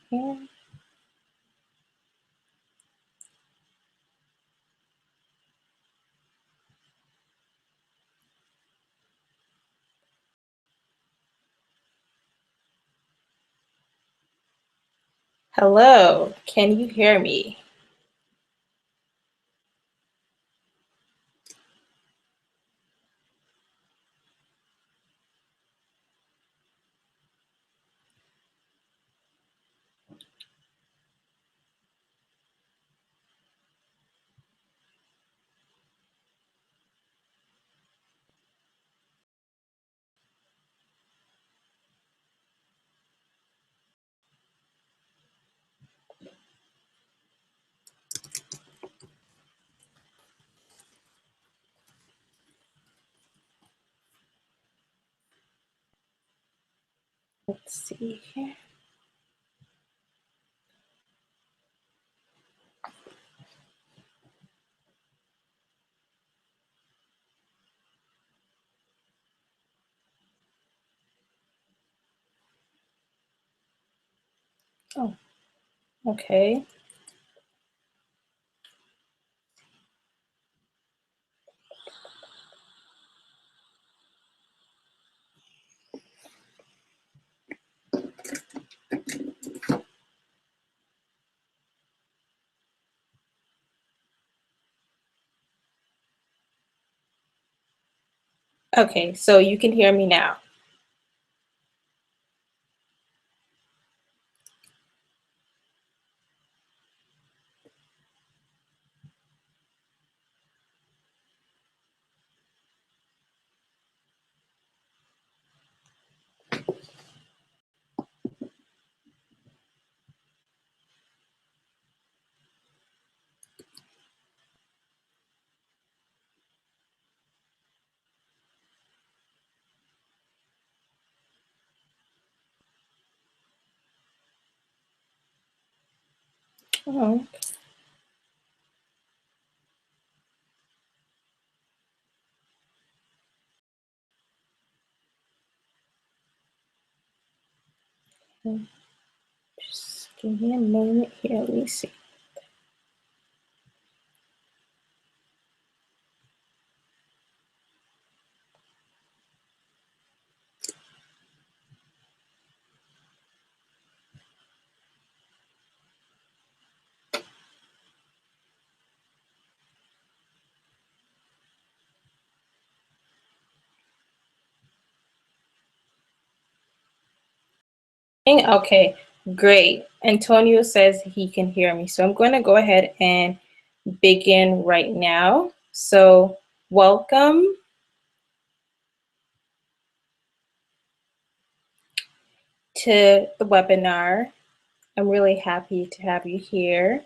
here. Hello, can you hear me? Let's see here. Oh, okay. Okay, so you can hear me now. Oh, okay. Just give me a moment here. Let me see. Okay, great. Antonio says he can hear me. So I'm going to go ahead and begin right now. So welcome to the webinar. I'm really happy to have you here.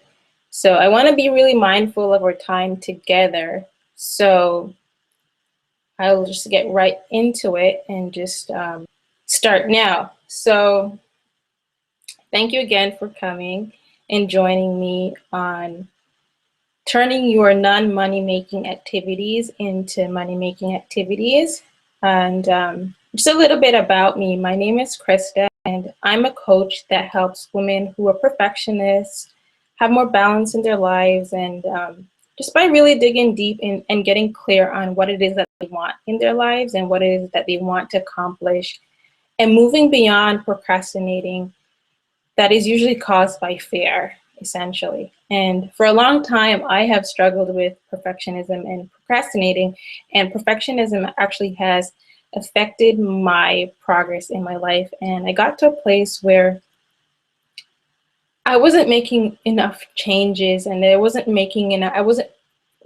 So I want to be really mindful of our time together. So I'll just get right into it and just start now. So thank you again for coming and joining me on turning your non-money making activities into money-making activities. And just a little bit about me. My name is Krista, and I'm a coach that helps women who are perfectionists have more balance in their lives, and just by really digging deep and getting clear on what it is that they want in their lives and what it is that they want to accomplish, and moving beyond procrastinating that is usually caused by fear, essentially. And for a long time, I have struggled with perfectionism and procrastinating, and perfectionism actually has affected my progress in my life. And I got to a place where I wasn't making enough changes, and I wasn't making enough, I wasn't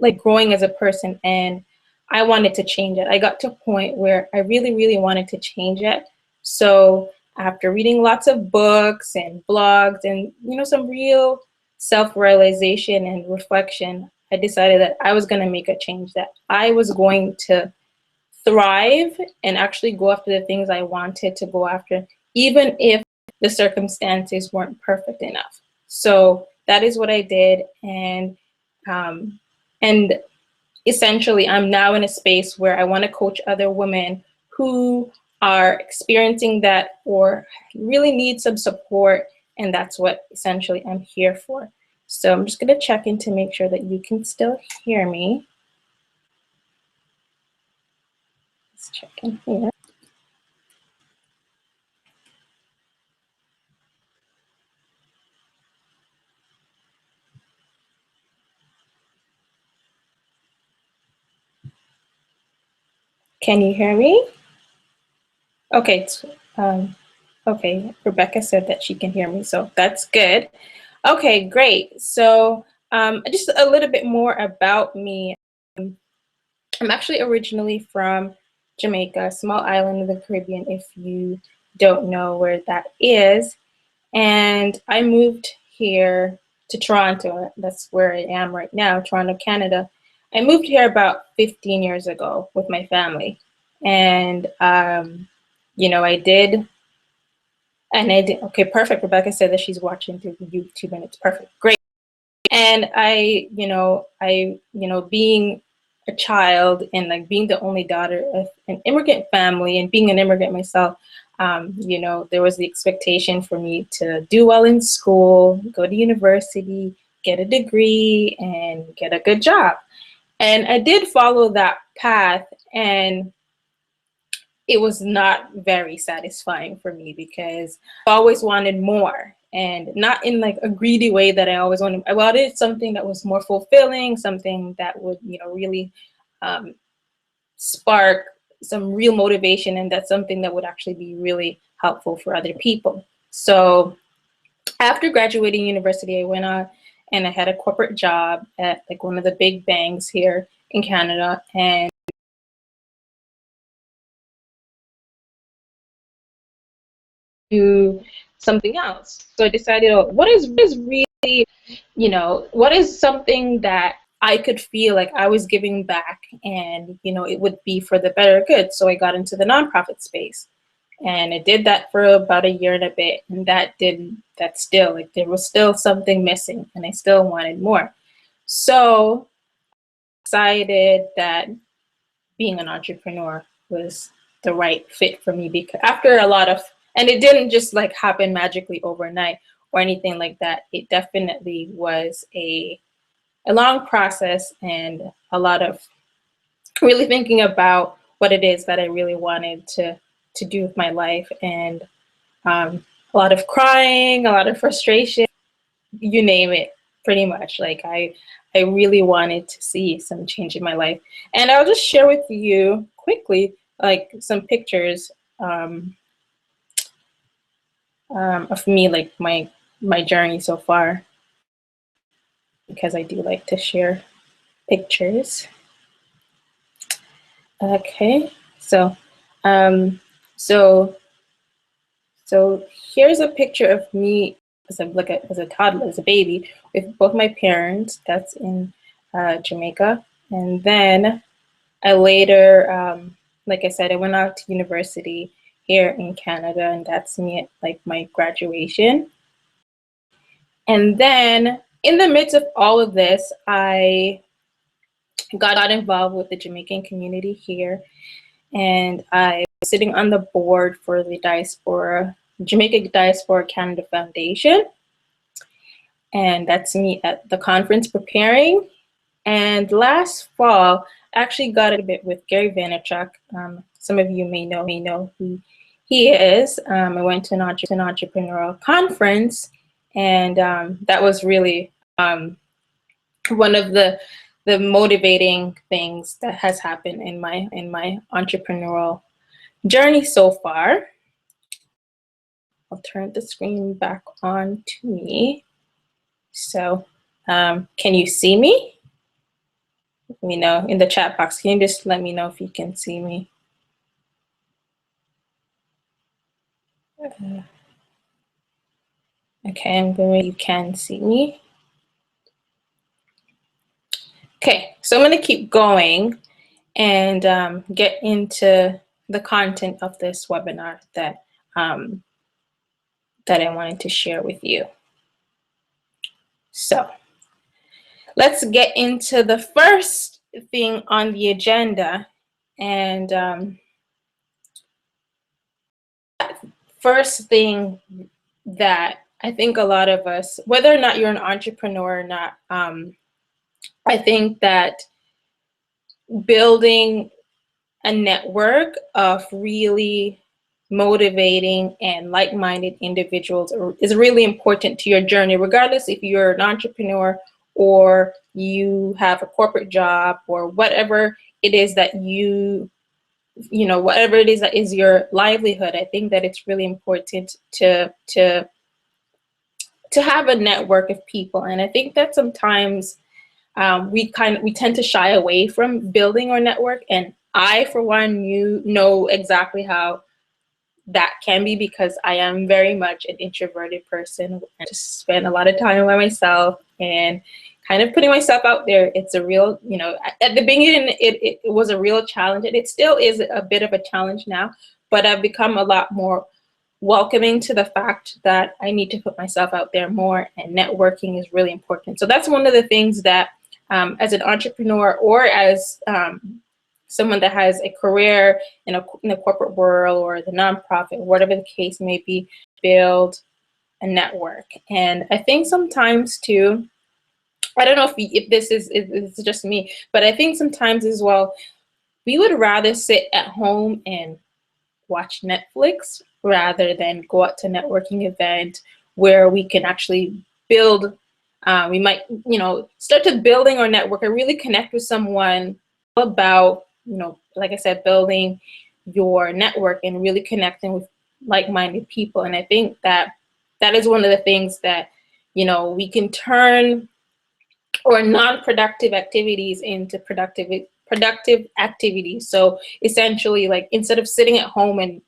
like growing as a person, and I wanted to change it. I got to a point where I really, really wanted to change it. So after reading lots of books and blogs and, you know, some real self-realization and reflection, I decided that I was going to make a change, that I was going to thrive and actually go after the things I wanted to go after, even if the circumstances weren't perfect enough. So that is what I did. Um, and essentially, I'm now in a space where I want to coach other women who are experiencing that or really need some support and that's what essentially I'm here for. So I'm just going to check in to make sure that you can still hear me. Let's check in here. Can you hear me? Okay. Okay, Rebecca said that she can hear me, so that's good. Okay, great. So just a little bit more about me. I'm actually originally from Jamaica, a small island in the Caribbean, if you don't know where that is. And I moved here to Toronto. That's where I am right now, Toronto, Canada. I moved here about 15 years ago with my family. And, I did. And I did. Okay, perfect. Rebecca said that she's watching through YouTube and it's perfect. Great. And being a child and like being the only daughter of an immigrant family and being an immigrant myself, there was the expectation for me to do well in school, go to university, get a degree, and get a good job. And I did follow that path, and it was not very satisfying for me because I always wanted more, and not in like a greedy way that I always wanted. I wanted something that was more fulfilling, something that would, really spark some real motivation, and that's something that would actually be really helpful for other people. So after graduating university, I went on and I had a corporate job at like one of the big banks here in Canada, and do something else. So I decided, what is really, what is something that I could feel like I was giving back, and it would be for the better good. So I got into the nonprofit space, and I did that for about a year and a bit, and that still, like, there was still something missing, and I still wanted more. So I decided that being an entrepreneur was the right fit for me, because after a lot of, and it didn't just like happen magically overnight or anything like that. It definitely was a long process and a lot of really thinking about what it is that I really wanted to do with my life, and a lot of crying, a lot of frustration, you name it, pretty much. Like I really wanted to see some change in my life. And I'll just share with you quickly like some pictures of me, like my journey so far, because I do like to share pictures. Okay, so um, so so here's a picture of me as a toddler, as a baby, with both my parents. That's in Jamaica, and then I later, like I said, I went out to university here in Canada, and that's me at like my graduation. And then in the midst of all of this, I got involved with the Jamaican community here, and I was sitting on the board for the Jamaica Diaspora Canada Foundation, and that's me at the conference preparing. And last fall, I actually got a bit with Gary Vaynerchuk. Some of you may know who he is. I went to an entrepreneurial conference, and that was really one of the motivating things that has happened in my entrepreneurial journey so far. I'll turn the screen back on to me. So, can you see me? Let me know in the chat box. Can you just let me know if you can see me? Okay, I'm going. You can see me. Okay, so I'm going to keep going and get into the content of this webinar that that I wanted to share with you. So let's get into the first thing on the agenda, and first thing that I think a lot of us, whether or not you're an entrepreneur or not, I think that building a network of really motivating and like-minded individuals is really important to your journey, regardless if you're an entrepreneur or you have a corporate job or whatever it is that whatever it is that is your livelihood. I think that it's really important to have a network of people. And I think that sometimes we tend to shy away from building our network. And I, for one, know exactly how that can be, because I am very much an introverted person. I just spend a lot of time by myself and kind of putting myself out there. It's a real, at the beginning, it was a real challenge, and it still is a bit of a challenge now, but I've become a lot more welcoming to the fact that I need to put myself out there more, and networking is really important. So that's one of the things that, as an entrepreneur or as someone that has a career in the corporate world or the nonprofit, whatever the case may be, build a network. And I think sometimes too, I don't know if this is just me, but I think sometimes as well, we would rather sit at home and watch Netflix rather than go out to a networking event where we can actually build. We might, start to building our network and really connect with someone about, like I said, building your network and really connecting with like-minded people. And I think that that is one of the things that, we can turn or non-productive activities into productive activities. So essentially, like, instead of sitting at home and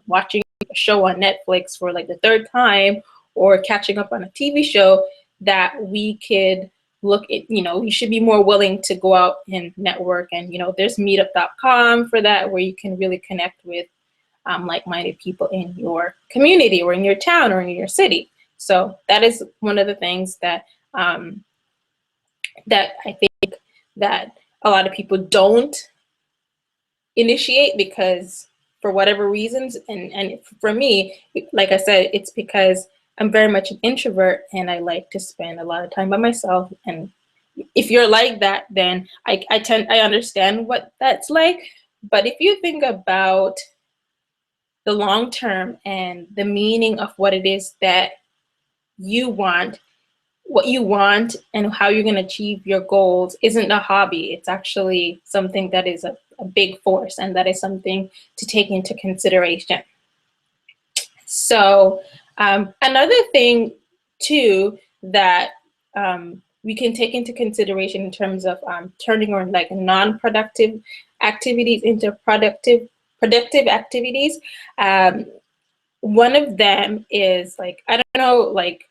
watching a show on Netflix for like the third time, or catching up on a TV show, that we could look at, you should be more willing to go out and network. And there's meetup.com for that, where you can really connect with like-minded people in your community or in your town or in your city. So that is one of the things that that I think that a lot of people don't initiate, because for whatever reasons. And for me, like I said, it's because I'm very much an introvert and I like to spend a lot of time by myself. And if you're like that, then I understand what that's like. But if you think about the long term and the meaning of what it is that you want, what you want and how you're going to achieve your goals isn't a hobby. It's actually something that is a big force, and that is something to take into consideration. So another thing too that we can take into consideration in terms of turning on like non-productive activities into productive activities. One of them is, like, I don't know, like,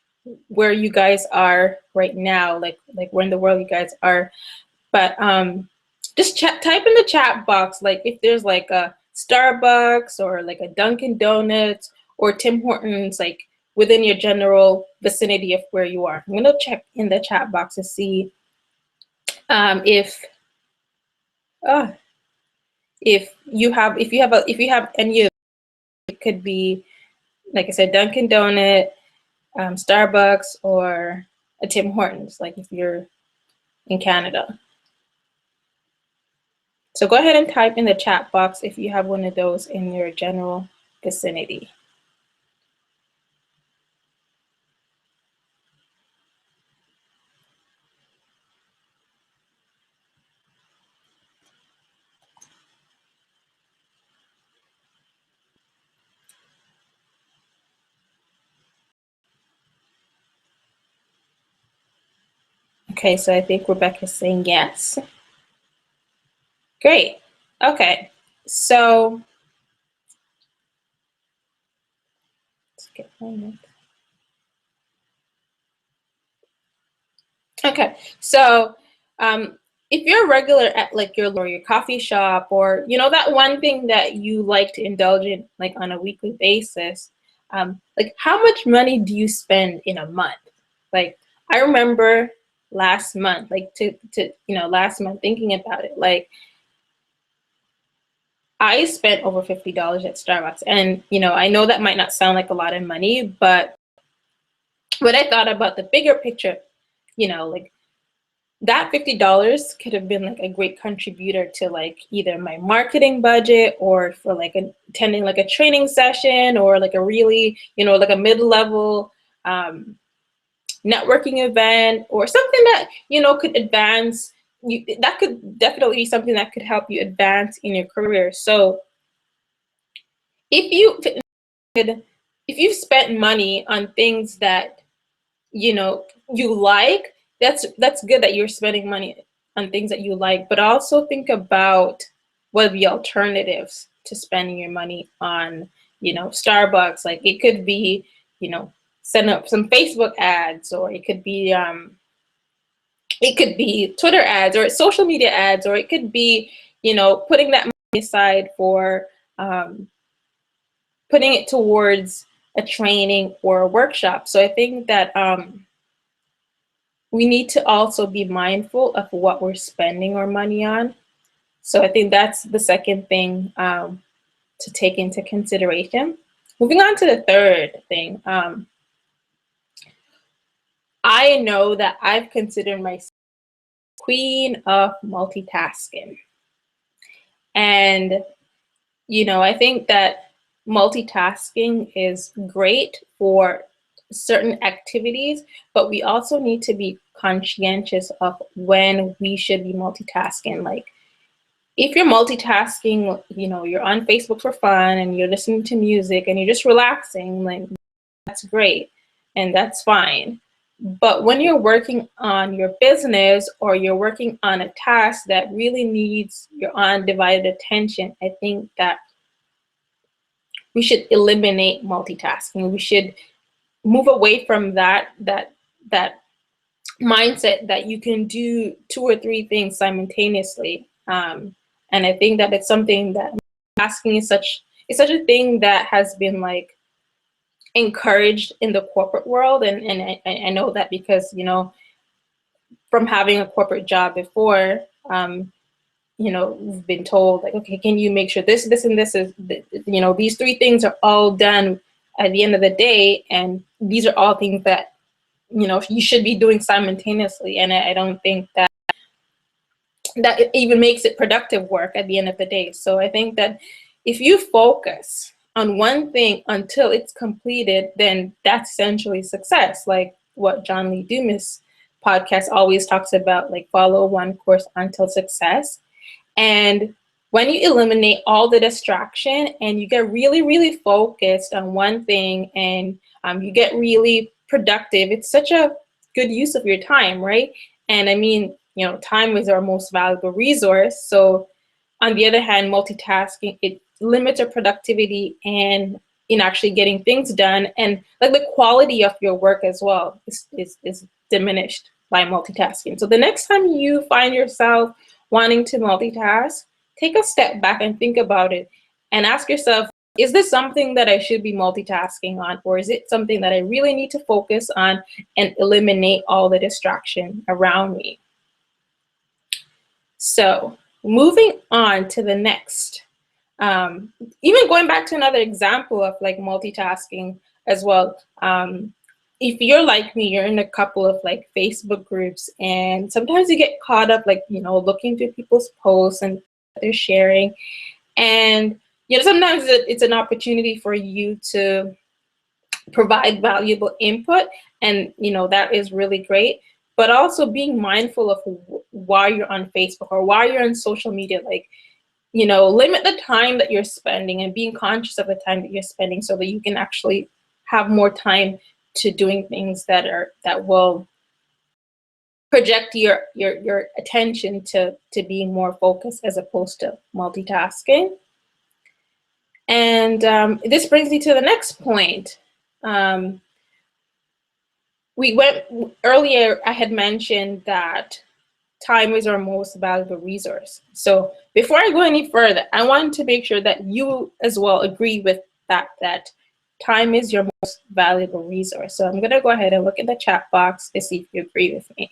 where you guys are right now, like where in the world you guys are, but just type in the chat box, like, if there's like a Starbucks or like a Dunkin' Donuts or Tim Hortons, like, within your general vicinity of where you are. I'm gonna check in the chat box to see uh, if you have any of it. Could be, like I said, Dunkin' Donut, Starbucks, or a Tim Hortons, like if you're in Canada. So go ahead and type in the chat box if you have one of those in your general vicinity. Okay, so I think Rebecca's saying yes. Great. Okay, so let's get one. Okay, so if you're a regular at like your coffee shop, or that one thing that you like to indulge in like on a weekly basis, like, how much money do you spend in a month? Like, I remember last month, like last month, thinking about it, like, I spent over $50 at Starbucks. And I know that might not sound like a lot of money, but when I thought about the bigger picture, like that $50 could have been like a great contributor to like either my marketing budget or for like attending like a training session or like a really, like a mid-level networking event or something that, could advance you. That could definitely be something that could help you advance in your career. So if you if you've spent money on things that you like, that's good that you're spending money on things that you like, but also think about what are the alternatives to spending your money on, Starbucks. Like it could be, you know send up some Facebook ads, or it could be Twitter ads or social media ads, or it could be, putting that money aside for putting it towards a training or a workshop. So I think that we need to also be mindful of what we're spending our money on. So I think that's the second thing to take into consideration. Moving on to the third thing, I know that I've considered myself queen of multitasking. And, I think that multitasking is great for certain activities, but we also need to be conscientious of when we should be multitasking. Like if you're multitasking, you're on Facebook for fun and you're listening to music and you're just relaxing, like that's great and that's fine. But when you're working on your business or you're working on a task that really needs your undivided attention, I think that we should eliminate multitasking. We should move away from that mindset that you can do two or three things simultaneously. And I think that it's something that asking is such a thing that has been like encouraged in the corporate world, and I know that because from having a corporate job before, we've been told like, okay, can you make sure this and this is, these three things are all done at the end of the day, and these are all things that you should be doing simultaneously. And I don't think that it even makes it productive work at the end of the day. So I think that if you focus on one thing until it's completed, then that's essentially success. Like what John Lee Dumas podcast always talks about, like follow one course until success. And when you eliminate all the distraction and you get really, really focused on one thing, and you get really productive, it's such a good use of your time, right? And I mean, time is our most valuable resource. So on the other hand, multitasking, it limits our productivity and in actually getting things done. And like the quality of your work as well is diminished by multitasking. So the next time you find yourself wanting to multitask, take a step back and think about it and ask yourself, is this something that I should be multitasking on, or is it something that I really need to focus on and eliminate all the distraction around me? So moving on to the next, even going back to another example of like multitasking as well. If you're like me, you're in a couple of like Facebook groups, and sometimes you get caught up like, looking through people's posts and they're sharing. And, sometimes it's an opportunity for you to provide valuable input, and, that is really great. But also being mindful of why you're on Facebook or why you're on social media, like, limit the time that you're spending and being conscious of the time that you're spending so that you can actually have more time to doing things that will project your attention to being more focused as opposed to multitasking. And this brings me to the next point. We went earlier, I had mentioned that time is our most valuable resource. So before I go any further, I want to make sure that you as well agree with that time is your most valuable resource. So I'm going to go ahead and look at the chat box to see if you agree with me.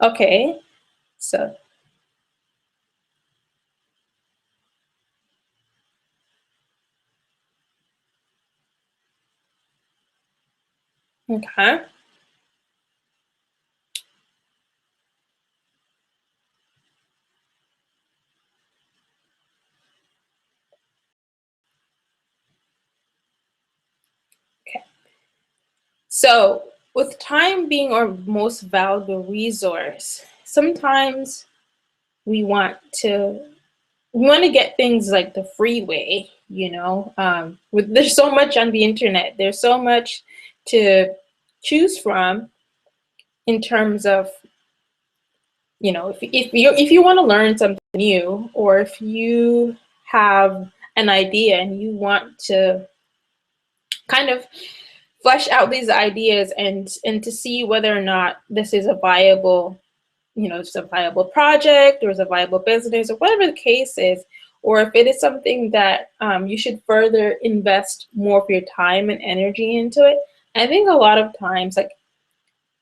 Okay, so Okay. Okay. So, with time being our most valuable resource, sometimes we want to get things like the freeway, there's so much on the internet. There's so much to choose from in terms of, if you want to learn something new, or if you have an idea and you want to kind of flesh out these ideas and to see whether or not this is a viable, it's a viable project or is a viable business or whatever the case is, or if it is something that you should further invest more of your time and energy into it. I think a lot of times, like,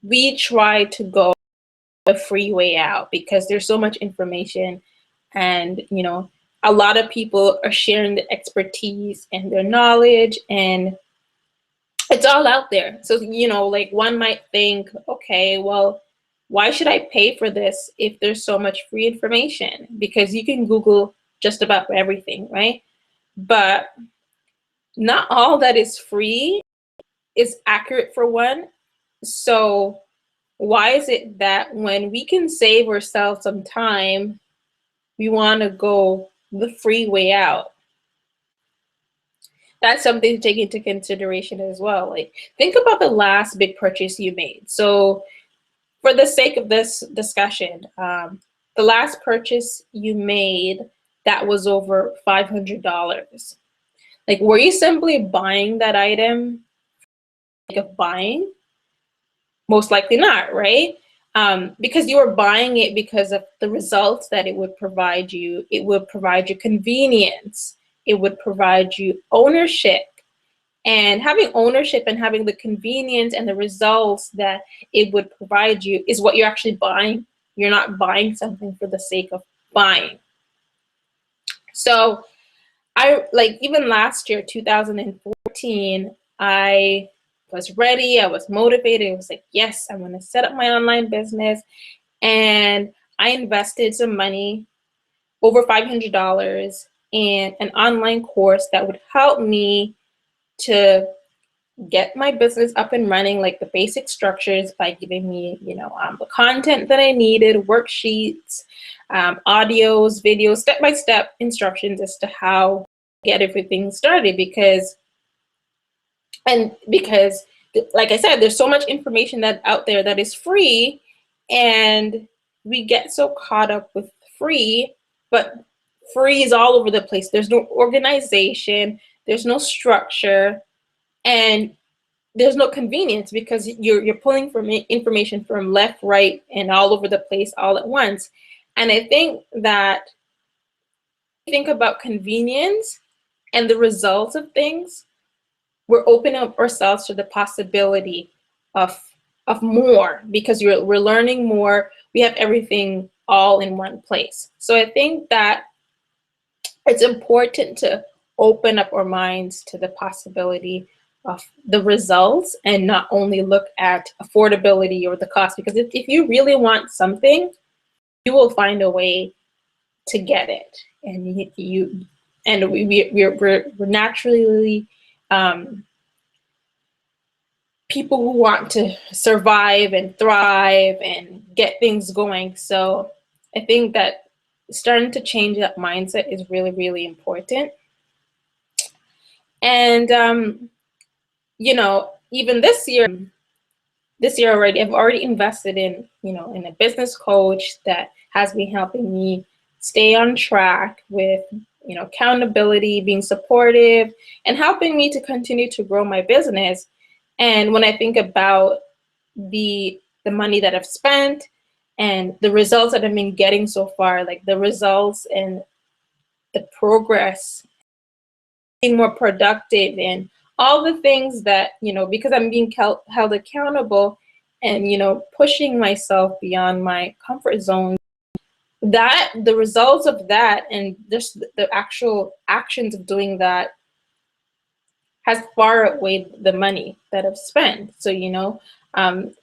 we try to go the free way out because there's so much information, and a lot of people are sharing the expertise and their knowledge, and it's all out there. So, like, one might think, okay, well, why should I pay for this if there's so much free information? Because you can Google just about everything, right? But not all that is free is accurate, for one. So why is it that when we can save ourselves some time, we want to go the free way out? That's something to take into consideration as well. Like, think about the last big purchase you made. So for the sake of this discussion, the last purchase you made that was over $500. Like, were you simply buying that item for the sake of buying? Most likely not, right? Because you were buying it because of the results that it would provide you. It would provide you convenience. It would provide you ownership. And having ownership and having the convenience and the results that it would provide you is what you're actually buying. You're not buying something for the sake of buying. So I, like, even last year, 2014, I was ready. I was motivated. It was like, yes, I'm going to set up my online business. And I invested some money, over $500, in an online course that would help me to get my business up and running, like the basic structures, by giving me, the content that I needed, worksheets, audios, videos, step-by-step instructions as to how to get everything started. Because, like I said, there's so much information that out there that is free, and we get so caught up with free, but free is all over the place. There's no organization, there's no structure, and there's no convenience, because you're pulling from information from left, right, and all over the place all at once. And I think that, think about convenience and the results of things, we're opening up ourselves to the possibility of more, because we're learning more. We have everything all in one place. So I think that it's important to open up our minds to the possibility of the results and not only look at affordability or the cost. Because if you really want something, you will find a way to get it. And we're naturally people who want to survive and thrive and get things going. So I think that starting to change that mindset is really, really important. And even this year already, I've already invested in, in a business coach that has been helping me stay on track with, accountability, being supportive, and helping me to continue to grow my business. And when I think about the money that I've spent and the results that I've been getting so far, like the results and the progress, being more productive, and all the things that, because I'm being held accountable and, pushing myself beyond my comfort zone, that the results of that and just the actual actions of doing that has far outweighed the money that I've spent. So, you know, um,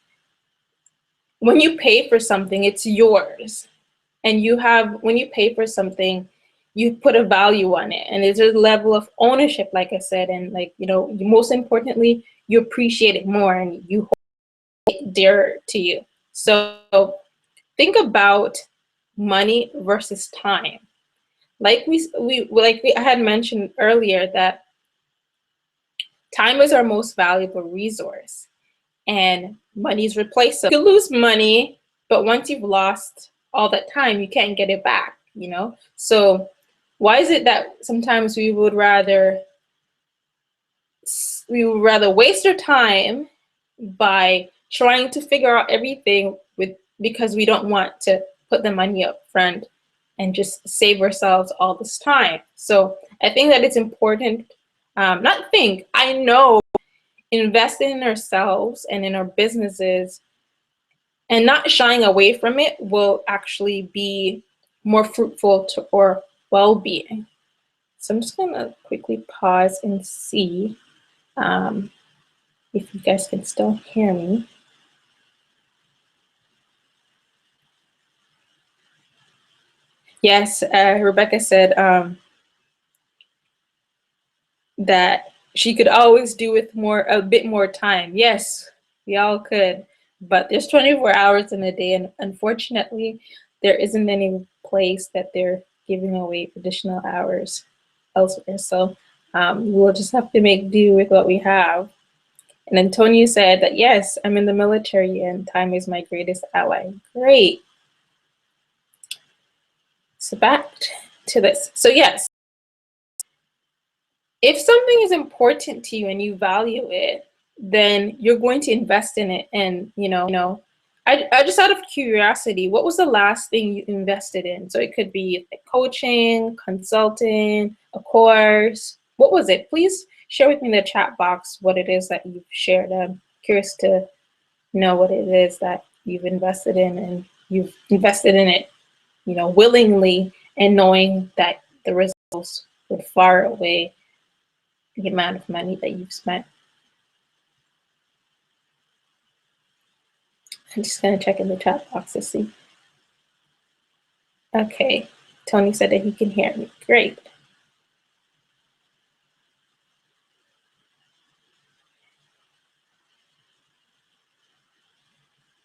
when you pay for something, it's yours. And you have, when you pay for something, you put a value on it. And there's a level of ownership, like I said. And like, you know, most importantly, you appreciate it more and you hold it dear to you. So think about money versus time. Like I had mentioned earlier that time is our most valuable resource and money is replaceable. You lose money, but once you've lost all that time, you can't get it back, you know? So why is it that sometimes we would rather waste our time by trying to figure out everything because we don't want to put the money up front and just save ourselves all this time. So I think that it's important, I know investing in ourselves and in our businesses and not shying away from it will actually be more fruitful to our well-being. So I'm just gonna quickly pause and see if you guys can still hear me. Yes, Rebecca said that she could always do with a bit more time. Yes, we all could, but there's 24 hours in a day, and unfortunately, there isn't any place that they're giving away additional hours elsewhere. So we'll just have to make do with what we have. And Antonio said that, yes, I'm in the military and time is my greatest ally. Great. So back to this. So yes, if something is important to you and you value it, then you're going to invest in it. And, I just out of curiosity, what was the last thing you invested in? So it could be like coaching, consulting, a course. What was it? Please share with me in the chat box what it is that you've shared. I'm curious to know what it is that you've invested in, and you've invested in it, willingly, and knowing that the results would far outweigh the amount of money that you've spent. I'm just going to check in the chat box to see. Okay, Tony said that he can hear me. Great.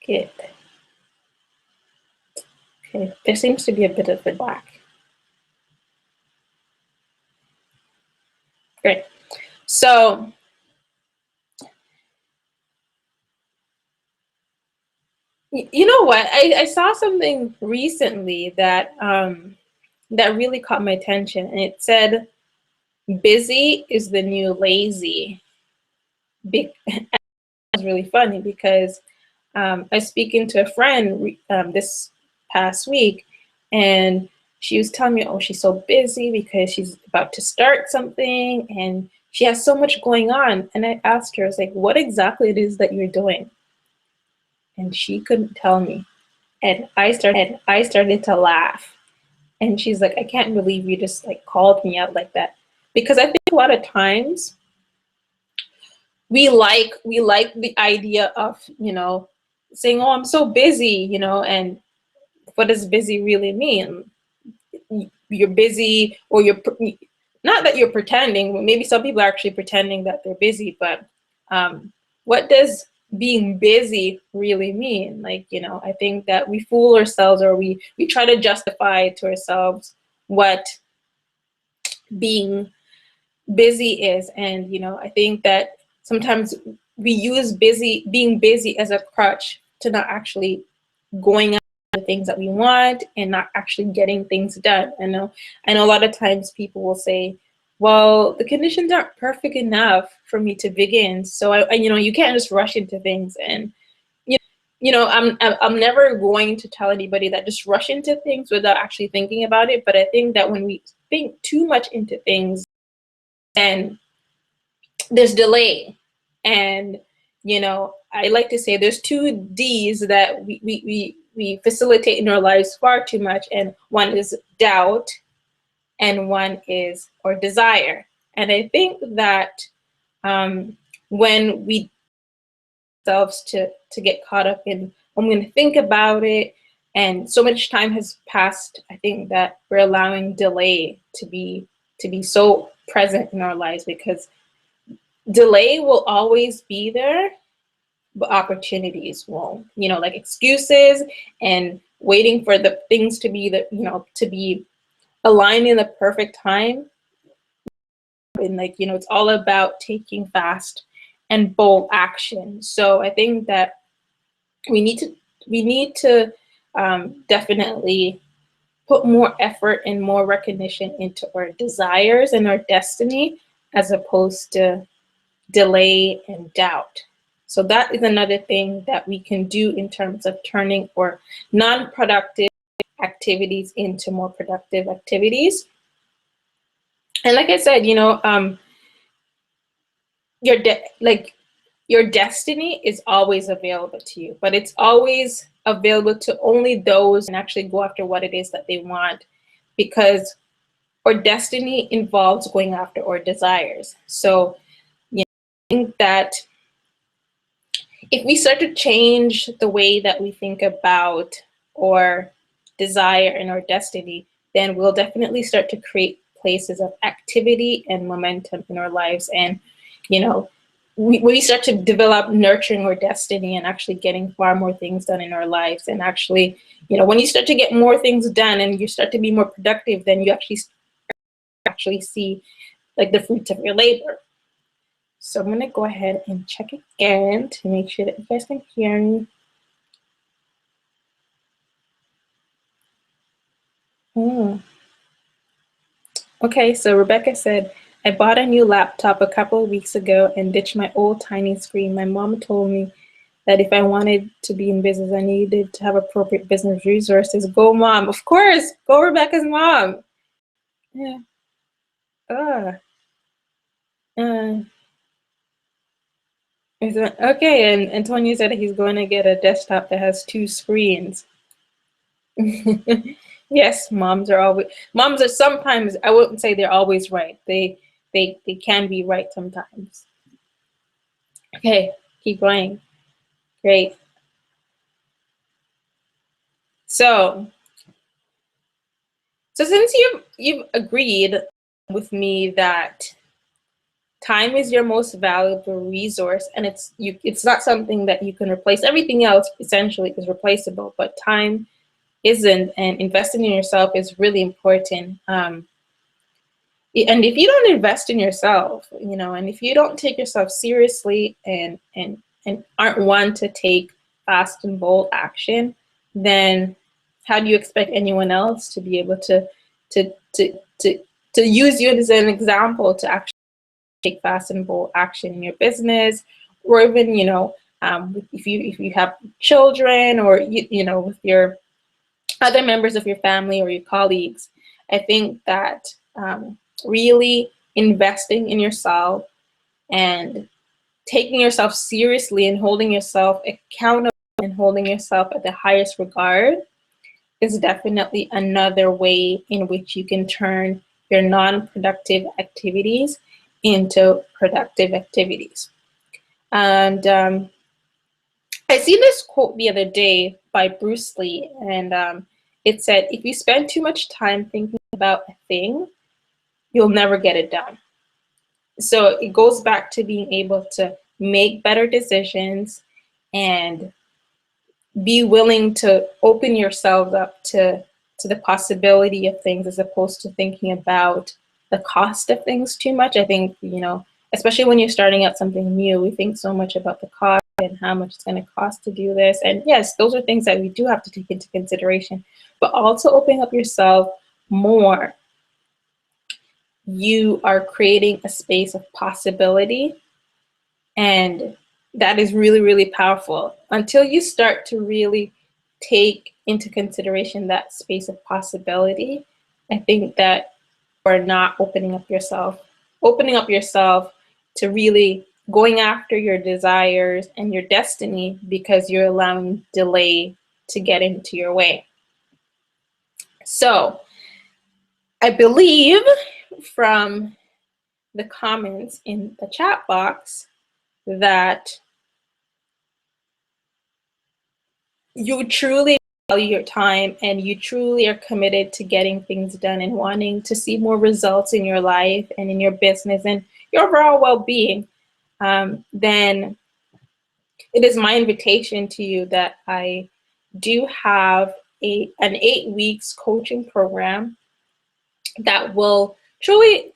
Good. Okay, there seems to be a bit of a black. Great. So you know what? I saw something recently that that really caught my attention, and it said, "Busy is the new lazy." It's really funny because I was speaking to a friend this past week, and she was telling me, oh, she's so busy because she's about to start something and she has so much going on. And I asked her, I was like, what exactly it is that you're doing? And she couldn't tell me. And I started to laugh. And she's like, I can't believe you just like called me out like that. Because I think a lot of times we like the idea of, saying, oh, I'm so busy, and what does busy really mean? You're busy, or not that you're pretending. Maybe some people are actually pretending that they're busy, but what does being busy really mean? Like, I think that we fool ourselves, or we try to justify to ourselves what being busy is. And, I think that sometimes we use being busy as a crutch to not actually going after the things that we want and not actually getting things done. I know a lot of times people will say, well, the conditions aren't perfect enough for me to begin. So you can't just rush into things. And I'm never going to tell anybody that just rush into things without actually thinking about it. But I think that when we think too much into things, and there's delay. And I like to say there's two D's that we facilitate in our lives far too much, and one is doubt and one is or desire. And I think that when we ourselves to get caught up in, I'm going to think about it, and so much time has passed. I think that we're allowing delay to be so present in our lives, because delay will always be there, but opportunities won't. Like excuses and waiting for the things to be to be aligned in the perfect time. And it's all about taking fast and bold action. So I think that we need to definitely put more effort and more recognition into our desires and our destiny, as opposed to delay and doubt. So that is another thing that we can do in terms of turning our non-productive activities into more productive activities. And like I said, your destiny is always available to you, but it's always available to only those and actually go after what it is that they want, because our destiny involves going after our desires. So I think that if we start to change the way that we think about our desire and our destiny, then we'll definitely start to create places of activity and momentum in our lives. And, we start to develop nurturing our destiny and actually getting far more things done in our lives. And actually, when you start to get more things done and you start to be more productive, then you actually see like the fruits of your labor. So I'm going to go ahead and check again to make sure that you guys can hear me. Okay, so Rebecca said, I bought a new laptop a couple of weeks ago and ditched my old tiny screen. My mom told me that if I wanted to be in business, I needed to have appropriate business resources. Go mom. Of course, go Rebecca's mom. Yeah. Uh, okay, and Antonio said he's going to get a desktop that has 2 screens. Yes, moms are sometimes, I wouldn't say they're always right. They can be right sometimes. Okay, keep going. Great. So since you've agreed with me that time is your most valuable resource, and it's not something that you can replace. Everything else essentially is replaceable, but time isn't, and investing in yourself is really important. And if you don't invest in yourself, and if you don't take yourself seriously and aren't one to take fast and bold action, then how do you expect anyone else to be able to to to to use you as an example to actually take fast and bold action in your business, or even if you have children, or with your other members of your family or your colleagues? I think that really investing in yourself and taking yourself seriously and holding yourself accountable and holding yourself at the highest regard is definitely another way in which you can turn your non-productive activities into productive activities. And I seen this quote the other day by Bruce Lee, and it said, if you spend too much time thinking about a thing, you'll never get it done. So it goes back to being able to make better decisions and be willing to open yourself up to the possibility of things, as opposed to thinking about the cost of things too much. I think, especially when you're starting out something new, we think so much about the cost and how much it's going to cost to do this. And yes, those are things that we do have to take into consideration, but also opening up yourself more. You are creating a space of possibility, and that is really, really powerful. Until you start to really take into consideration that space of possibility, I think that you're not opening up yourself to really going after your desires and your destiny, because you're allowing delay to get into your way. So I believe from the comments in the chat box that you truly value your time and you truly are committed to getting things done and wanting to see more results in your life and in your business and your overall well-being, then it is my invitation to you that I do have an 8 weeks coaching program that will truly,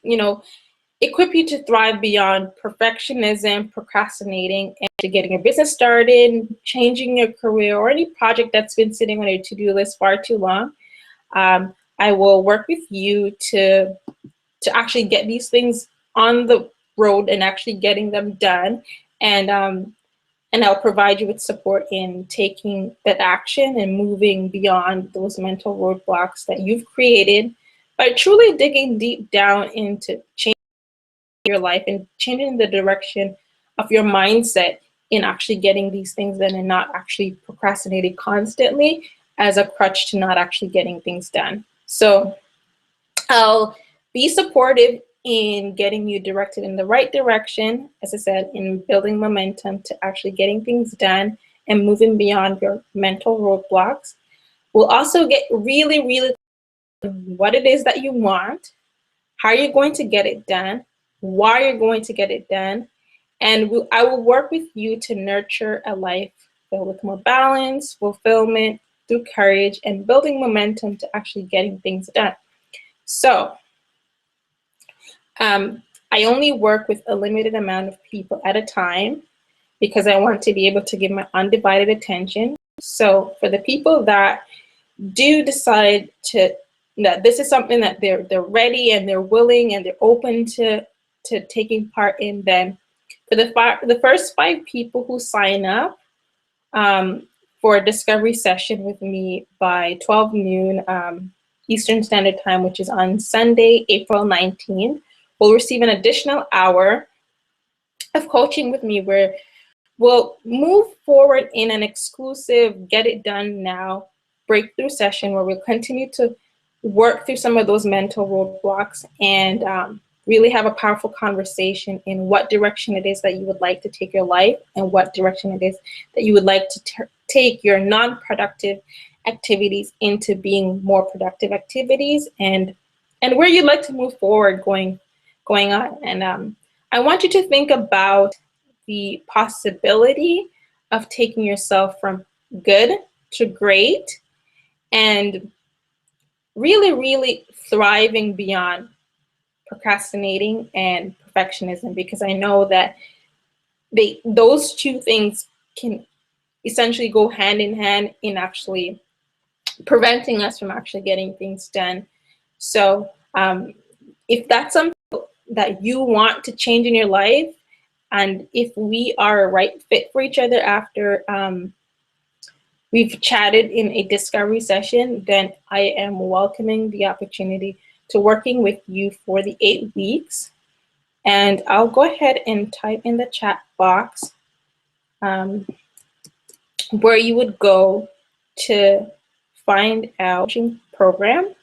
equip you to thrive beyond perfectionism, procrastinating, and to getting your business started, changing your career, or any project that's been sitting on your to-do list far too long. I will work with you to actually get these things on the road and actually getting them done. And I'll provide you with support in taking that action and moving beyond those mental roadblocks that you've created by truly digging deep down into changing your life and changing the direction of your mindset in actually getting these things done and not actually procrastinating constantly as a crutch to not actually getting things done. So I'll be supportive in getting you directed in the right direction, as I said, in building momentum to actually getting things done and moving beyond your mental roadblocks. We'll also get really, really what it is that you want, how you're going to get it done, why you're going to get it done, and I will work with you to nurture a life filled with more balance, fulfillment, through courage, and building momentum to actually getting things done. So I only work with a limited amount of people at a time because I want to be able to give my undivided attention. So for the people that do decide that this is something that they're ready and they're willing and they're open to taking part in, then for the first 5 people who sign up for a discovery session with me by 12 noon Eastern Standard Time, which is on Sunday, April 19th, will receive an additional hour of coaching with me where we'll move forward in an exclusive Get It Done Now breakthrough session where we'll continue to work through some of those mental roadblocks and really have a powerful conversation in what direction it is that you would like to take your life and what direction it is that you would like to take your non-productive activities into being more productive activities and where you'd like to move forward going on. And I want you to think about the possibility of taking yourself from good to great and really, really thriving beyond procrastinating and perfectionism, because I know that those two things can essentially go hand in hand in actually preventing us from actually getting things done. So if that's something that you want to change in your life, and if we are a right fit for each other after we've chatted in a discovery session, then I am welcoming the opportunity to working with you for the 8 weeks. And I'll go ahead and type in the chat box where you would go to find out program.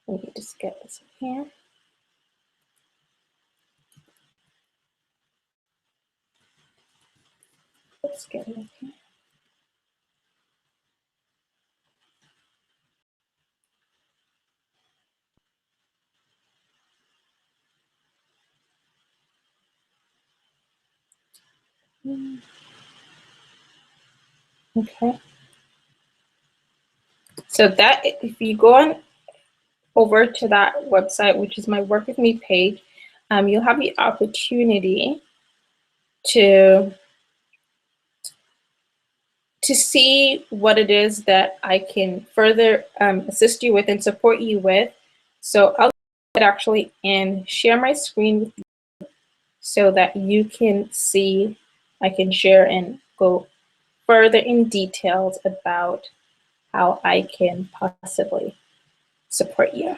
Let me just get this in here. Let's get it in here. Okay. So that, if you go on over to that website, which is my Work With Me page, you'll have the opportunity to see what it is that I can further assist you with and support you with. So I'll go ahead actually and share my screen with you so that you can see, I can share and go further in details about how I can possibly support you.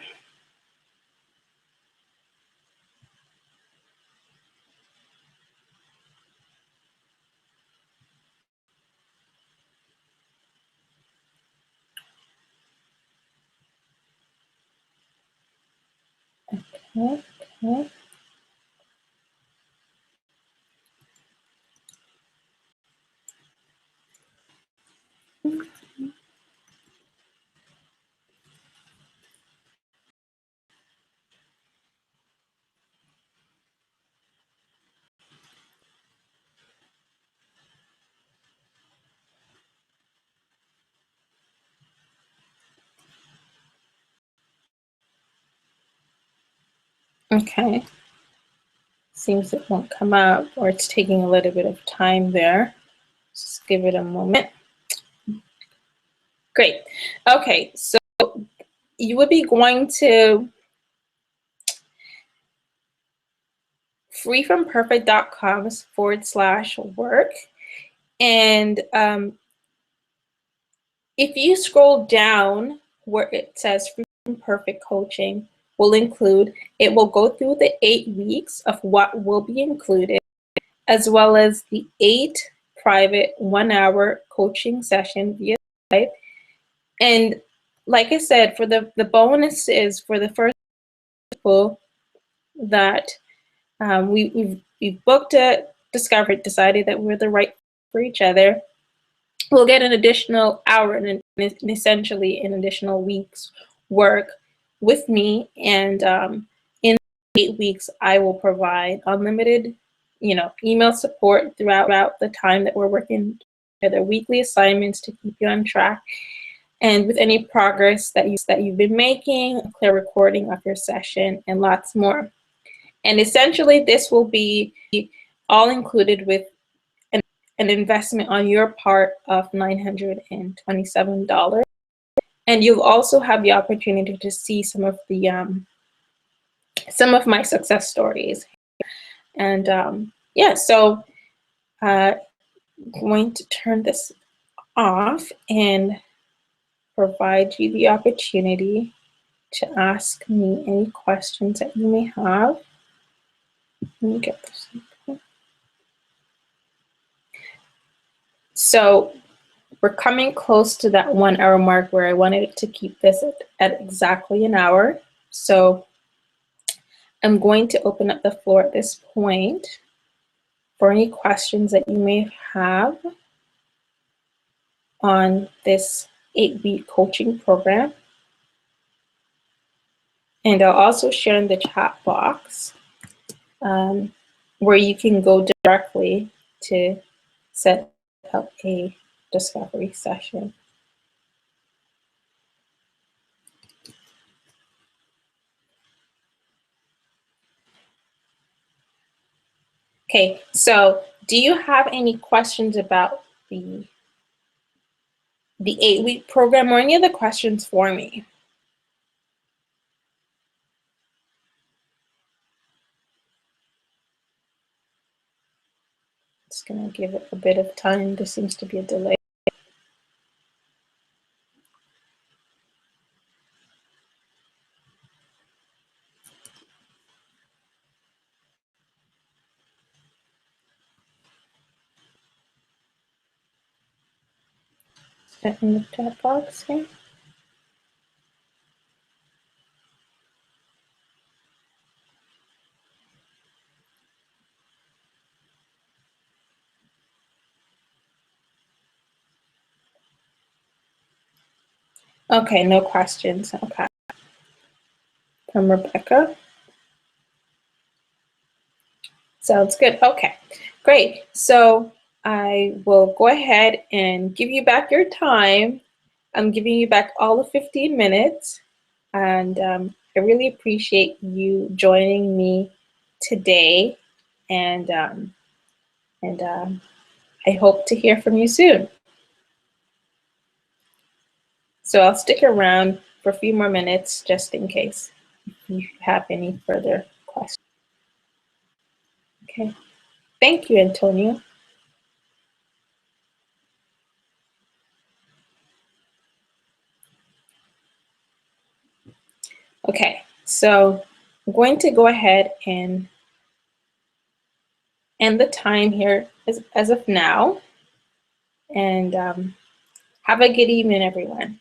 Okay. Okay. Okay. Seems it won't come up, or it's taking a little bit of time there. Just give it a moment. Great. Okay, so you would be going to freefromperfect.com/work. And if you scroll down where it says Free from Perfect Coaching will include, it will go through the 8 weeks of what will be included, as well as the 8 private 1-hour coaching session via Skype. And like I said, for the bonus is for the first people that we've booked it, discovered, decided that we're the right for each other, we'll get an additional hour and essentially an additional week's work with me. And in 8 weeks, I will provide unlimited, email support throughout the time that we're working together, weekly assignments to keep you on track, and with any progress that you've been making, a clear recording of your session, and lots more. And essentially, this will be all included with an investment on your part of $927. And you'll also have the opportunity to see some of my success stories. And yeah, so going to turn this off and provide you the opportunity to ask me any questions that you may have. Let me get this. So we're coming close to that 1 hour mark where I wanted to keep this at exactly an hour. So I'm going to open up the floor at this point for any questions that you may have on this 8-week coaching program. And I'll also share in the chat box where you can go directly to set up a discovery session. Okay, so do you have any questions about the 8-week program or any other questions for me? Just gonna give it a bit of time. There seems to be a delay. In the chat box here. Okay, no questions. Okay. From Rebecca. Sounds good. Okay, great. So I will go ahead and give you back your time. I'm giving you back all of 15 minutes. And I really appreciate you joining me today. And I hope to hear from you soon. So I'll stick around for a few more minutes just in case you have any further questions. Okay. Thank you, Antonio. Okay, so I'm going to go ahead and end the time here as of now. And have a good evening, everyone.